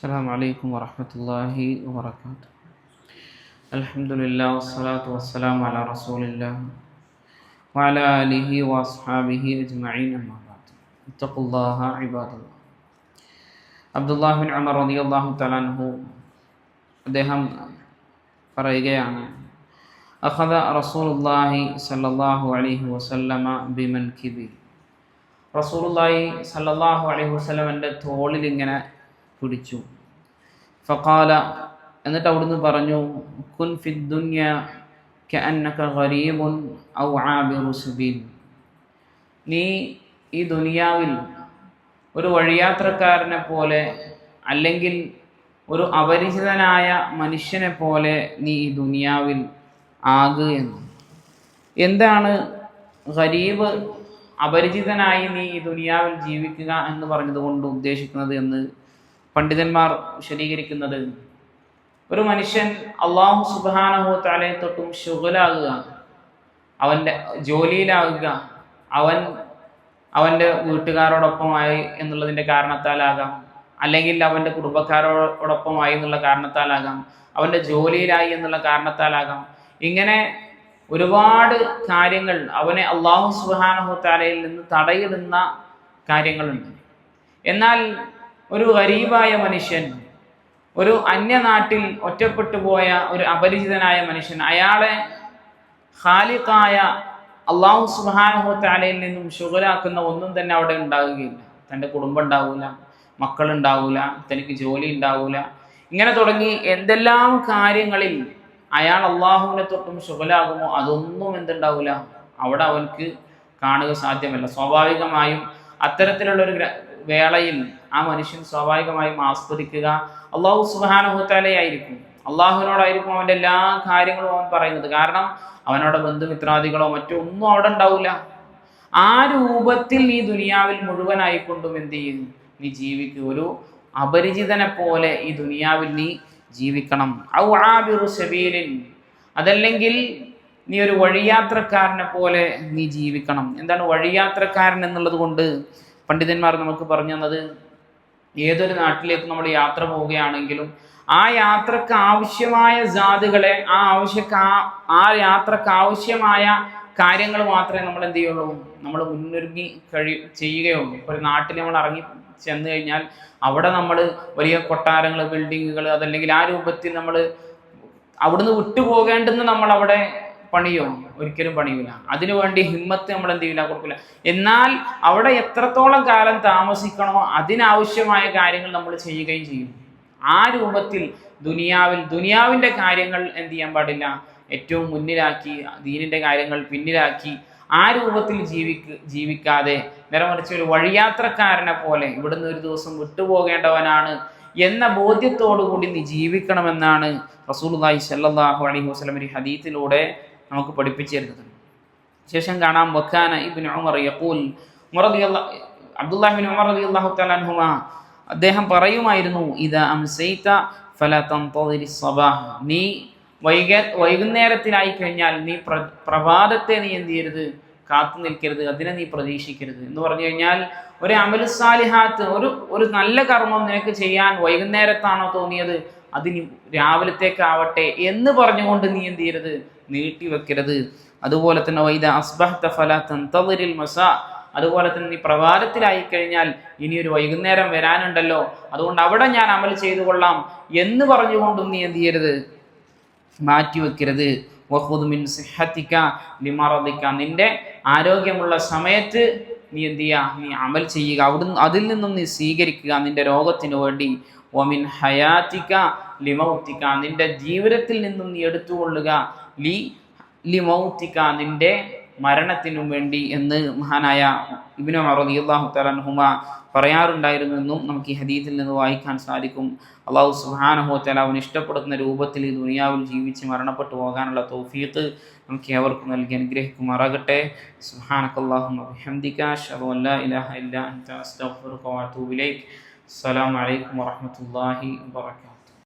السلام عليكم ورحمة الله وبركاته. الحمد لله والصلاة والسلام على رسول الله وعلى آله وأصحابه أجمعين أما بعد. اتقوا الله عباد الله. Abdullah bin Umar റളിയല്ലാഹു തആല അൻഹു അദ്ദേഹം പറയുകയാണ്, അഖദ റസൂലുള്ളാഹി സ്വല്ലല്ലാഹു അലൈഹി വസല്ലമ ബിമൻകിബി. റസൂലുള്ളാഹി സ്വല്ലല്ലാഹു അലൈഹി വസല്ലമയുടെ തോളിൽ ഇങ്ങനെ പിടിച്ചു. ഫഖാല, എന്നിട്ട് അവിടുന്ന് പറഞ്ഞു, കുൻ ഫിദ് ദുനിയ കഅന്നക ഗരീബുൻ ഔ ആബിറു സബീൽ. നീ ഈ ദുനിയാവിൽ ഒരു വഴിയാത്രക്കാരനെ പോലെ അല്ലെങ്കിൽ ഒരു അപരിചിതനായ മനുഷ്യനെ പോലെ നീ ഈ ദുനിയാവിൽ ആകുകയെന്ന്. എന്താണ് ഗരീബ്, അപരിചിതനായി നീ ഈ ദുനിയാവിൽ ജീവിക്കുക എന്ന് പറഞ്ഞതുകൊണ്ട് ഉദ്ദേശിക്കുന്നത് എന്ന് പണ്ഡിതന്മാർ വിശദീകരിക്കുന്നത്, ഒരു മനുഷ്യൻ അല്ലാഹു സുബ്ഹാനഹു വ തആലയെ തൊട്ടും ശുഗലാകുക, അവൻ്റെ ജോലിയിലാകുക, അവൻ്റെ വീട്ടുകാരോടൊപ്പമായി എന്നുള്ളതിൻ്റെ കാരണത്താലാകാം, അല്ലെങ്കിൽ അവൻ്റെ കുടുംബക്കാരോടൊപ്പമായി എന്നുള്ള കാരണത്താലാകാം, അവൻ്റെ ജോലിയിലായി എന്നുള്ള കാരണത്താലാകാം. ഇങ്ങനെ ഒരുപാട് കാര്യങ്ങൾ അവനെ അല്ലാഹു സുബ്ഹാനഹു വ തആലയിൽ നിന്ന് തടയിടുന്ന കാര്യങ്ങളുണ്ട്. എന്നാൽ ഒരു ഗരീബായ മനുഷ്യൻ, ഒരു അന്യനാട്ടിൽ ഒറ്റപ്പെട്ടു പോയ ഒരു അപരിചിതനായ മനുഷ്യൻ, അയാളെ ഖാലിഖായ അല്ലാഹു സുബ്ഹാനഹു വ തആലയിൽ നിന്നും ശുഗലാക്കുന്ന ഒന്നും തന്നെ അവിടെ ഉണ്ടാവുകയില്ല. തൻ്റെ കുടുംബം ഉണ്ടാവില്ല, മക്കളുണ്ടാവില്ല, തനിക്ക് ജോലി ഉണ്ടാവില്ല. ഇങ്ങനെ തുടങ്ങി എന്തെല്ലാം കാര്യങ്ങളിൽ അയാൾ അള്ളാഹുവിനെ തൊട്ടും ശുഗലാകുമോ അതൊന്നും എന്തുണ്ടാവില്ല, അവിടെ അവൻക്ക് കാണുക സാധ്യമല്ല. സ്വാഭാവികമായും അത്തരത്തിലുള്ളൊരു വേളയിൽ ആ മനുഷ്യൻ സ്വാഭാവികമായും ആസ്വദിക്കുക അല്ലാഹു സുബ്ഹാനഹു വ തആലയായിരിക്കും. അള്ളാഹുവിനോടായിരിക്കും അവൻ്റെ എല്ലാ കാര്യങ്ങളും അവൻ പറയുന്നത്. കാരണം അവനോട് ബന്ധുമിത്രാദികളോ മറ്റോ ഒന്നും അവിടെ ഉണ്ടാവില്ല. ആ രൂപത്തിൽ നീ ദുനിയാവിൽ മുഴുവനായിക്കൊണ്ടും എന്ത് ചെയ്യും, നീ ജീവിക്കുക. ഒരു അപരിചിതനെ പോലെ ഈ ദുനിയാവിൽ നീ ജീവിക്കണം. ഔ ആബിറു സബീലിൻ, അതല്ലെങ്കിൽ നീ ഒരു വഴിയാത്രക്കാരനെ പോലെ നീ ജീവിക്കണം. എന്താണ് വഴിയാത്രക്കാരൻ എന്നുള്ളത് കൊണ്ട് പണ്ഡിതന്മാർ നമുക്ക് പറഞ്ഞു തന്നത്, ഏതൊരു നാട്ടിലേക്ക് നമ്മൾ യാത്ര പോവുകയാണെങ്കിലും ആ യാത്രക്ക് ആവശ്യമായ ജാതുകളെ, ആ യാത്രക്ക് ആവശ്യമായ കാര്യങ്ങൾ മാത്രമേ നമ്മൾ എന്ത് ചെയ്യുള്ളൂ, നമ്മൾ മുന്നൊരുങ്ങി ചെയ്യുകയുള്ളൂ. ഇപ്പോൾ ഒരു നാട്ടിൽ നമ്മൾ ഇറങ്ങി ചെന്ന് കഴിഞ്ഞാൽ അവിടെ നമ്മൾ വലിയ കൊട്ടാരങ്ങൾ, ബിൽഡിങ്ങുകൾ, അതല്ലെങ്കിൽ ആ രൂപത്തിൽ നമ്മൾ അവിടുന്ന് വിട്ടുപോകേണ്ടെന്ന് നമ്മൾ അവിടെ പണിയോ? ഒരിക്കലും പണിയില്ല. അതിനുവേണ്ടി ഹിമ്മത്ത് നമ്മൾ എന്ത് ചെയ്യില്ല, കൊടുക്കില്ല. എന്നാൽ അവിടെ എത്രത്തോളം കാലം താമസിക്കണോ അതിനാവശ്യമായ കാര്യങ്ങൾ നമ്മൾ ചെയ്യുകയും ചെയ്യും. ആ രൂപത്തിൽ ദുനിയാവിൻ്റെ കാര്യങ്ങൾ എന്ത് ചെയ്യാൻ പാടില്ല, ഏറ്റവും മുന്നിലാക്കി ദീനിൻ്റെ കാര്യങ്ങൾ പിന്നിലാക്കി ആ രൂപത്തിൽ ജീവിക്കാതെ നേരെ മറിച്ച് ഒരു വഴിയാത്രക്കാരനെ പോലെ ഇവിടുന്ന് ഒരു ദിവസം വിട്ടുപോകേണ്ടവനാണ് എന്ന ബോധ്യത്തോടു കൂടി നീ ജീവിക്കണമെന്നാണ് റസൂലുള്ളാഹി സ്വല്ലല്ലാഹു അലൈഹി വസല്ലം ഈ ഹദീസിലൂടെ നമുക്ക് പഠിപ്പിച്ചു തരുന്നത്. ശേഷം കാണാം, വക്കാന ഇബ്നു ഉമർ യഖൂൽ, അബ്ദുല്ലാഹി ബിൻ ഉമർ റളിയല്ലാഹു തആല അൻഹുമാ അദ്ദേഹം പറയുമായിരുന്നു, ഇദാ അംസൈത ഫലാ തൻതദിരി സ്വബാഹ്. നീ വൈകുന്നേരത്തിലായി കഴിഞ്ഞാൽ നീ പ്രഭാതത്തെ നീ എന്ത് ചെയ്യരുത്, കാത്തു നിൽക്കരുത്, അതിനെ നീ പ്രതീക്ഷിക്കരുത്. എന്ന് പറഞ്ഞു കഴിഞ്ഞാൽ ഒരു അമലു സാലിഹാത്ത്, ഒരു നല്ല കർമ്മം നിനക്ക് ചെയ്യാൻ വൈകുന്നേരത്താണോ തോന്നിയത്, അതിന് രാവിലത്തേക്കാവട്ടെ എന്ന് പറഞ്ഞുകൊണ്ട് നീ എന്ത് ചെയ്യരുത്, നീട്ടി വെക്കരുത്. അതുപോലെ തന്നെ വൈദ അസ്ബഹ്ത ഫലാ തൻതദിരിൽ മസാ, അതുപോലെ തന്നെ നീ പ്രഭാതത്തിലായി കഴിഞ്ഞാൽ ഇനി ഒരു വൈകുന്നേരം വരാനുണ്ടല്ലോ, അതുകൊണ്ട് അവിടെ ഞാൻ അമൽ ചെയ്തു കൊള്ളാം എന്ന് പറഞ്ഞുകൊണ്ടും നീ എന്ത് ചെയ്യരുത്, മാറ്റിവെക്കരുത്. വഖുദ് മിൻ സിഹ്ഹതിക ലിമറദിക, നിന്റെ ആരോഗ്യമുള്ള സമയത്ത് നീ എന്ത് ചെയ്യുക, നീ അമൽ ചെയ്യുക, അതിൽ നിന്നും നീ സ്വീകരിക്കുക നിന്റെ രോഗത്തിനു വേണ്ടി. വമിൻ ഹയാതിക ലിമൗതിക, നിന്റെ ജീവിതത്തിൽ നിന്നും നീ എടുത്തുകൊള്ളുക ലിമൗതിക, നിന്റെ മരണത്തിനും വേണ്ടി എന്ന് മഹാനായ ഇബ്നു ഉമർ റളിയല്ലാഹു തആല അൻഹുമാ പറയാറുണ്ടായിരുന്നു എന്നും നമുക്ക് ഈ ഹദീസിൽ നിന്ന് വായിക്കാൻ സാധിക്കും. അല്ലാഹു സുബ്ഹാനഹു വ തആല അവൻ ഇഷ്ടപ്പെടുന്ന രൂപത്തിൽ ഈ ദുനിയാവിൽ ജീവിച്ച് മരണപ്പെട്ടു പോകാനുള്ള തൗഫീഖ് നമുക്ക് ഏവർക്കും നൽകി അനുഗ്രഹിക്കുമാറാകട്ടെ. സുബ്ഹാനകല്ലാഹുമ്മ വബിഹംദിക അശ്ഹദു അൻ ലാ ഇലാഹ ഇല്ലാ അൻത അസ്തഗ്ഫിറുക വ അതൂബു ഇലൈക്. അസ്സലാമു അലൈക്കും വറഹ്മത്തുള്ളാഹി വബറകാതുഹു.